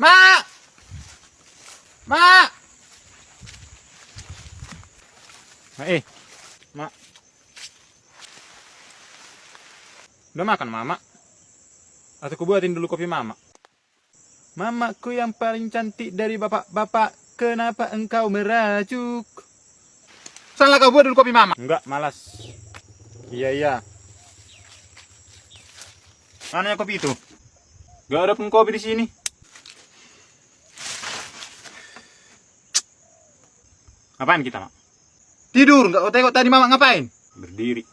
Mak! Mak! Mak. Udah makan, Mama? Atau ku buatin dulu kopi Mama? Mamaku yang paling cantik dari bapak-bapak, kenapa engkau merajuk? Salah kau buat dulu kopi Mama. Enggak, malas. Iya. Mana ya kopi itu? Gak ada pun kopi di sini. Ngapain kita, Mak? Tidur, nggak kau tengok tadi Mama ngapain? Berdiri.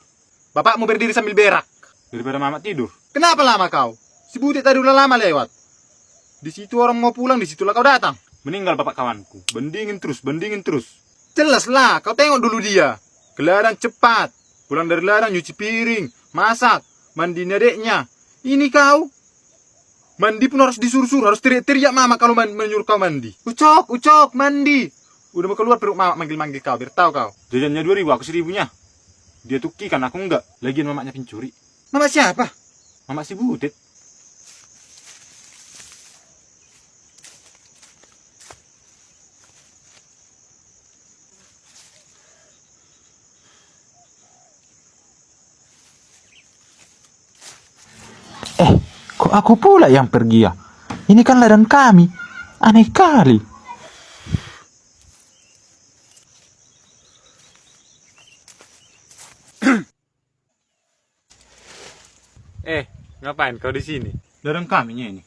Bapakmu berdiri sambil berak. Daripada Mama tidur. Kenapa lama kau? Si Butik tadi udah lama lewat. Di situ orang mau pulang, di situlah kau datang. Meninggal bapak kawanku. Bandingin terus. Jelas lah, kau tengok dulu dia. Ke cepat. Pulang dari ladang nyuci piring, masak, mandiin adeknya. Ini kau. Mandi pun harus disuruh-suruh, harus teriak-teriak Mama kalau menyuruh kau mandi. Ucok, mandi. Udah mau keluar perut Mama manggil-manggil kau, biar tahu kau. Jajannya 2.000, aku 1.000-nya. Dia tuki kan, aku enggak. Lagian mamanya pencuri. Mama siapa? Mama si Budet. Kok aku pula yang pergi ya? Ini kan ladang kami. Aneh kali. Ngapain kau di sini? Ladang kaminya ini.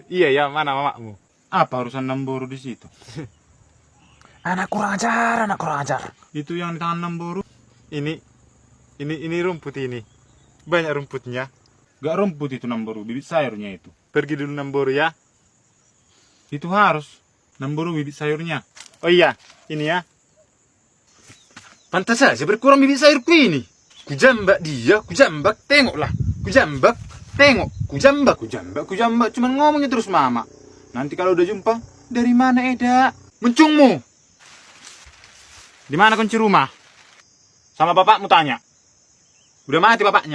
Iya ya, mana mamamu? Apa urusan Namboru di situ? Anak kurang ajar. Itu yang di tangan Namboru. Ini rumput ini. Banyak rumputnya. Gak rumput itu Namboru, bibit sayurnya itu. Pergi dulu Namboru ya. Itu harus. Namboru bibit sayurnya. Oh iya, ini ya. Pantas saja berkurang bibit sayurku ini. Kujambak dia, tengoklah. Kujambak, tengok. Kujambak. Cuman ngomongnya terus Mama. Nanti kalau udah jumpa, dari mana Eda? Mencungmu. Di mana kunci rumah? Sama bapakmu tanya. Udah mati bapaknya.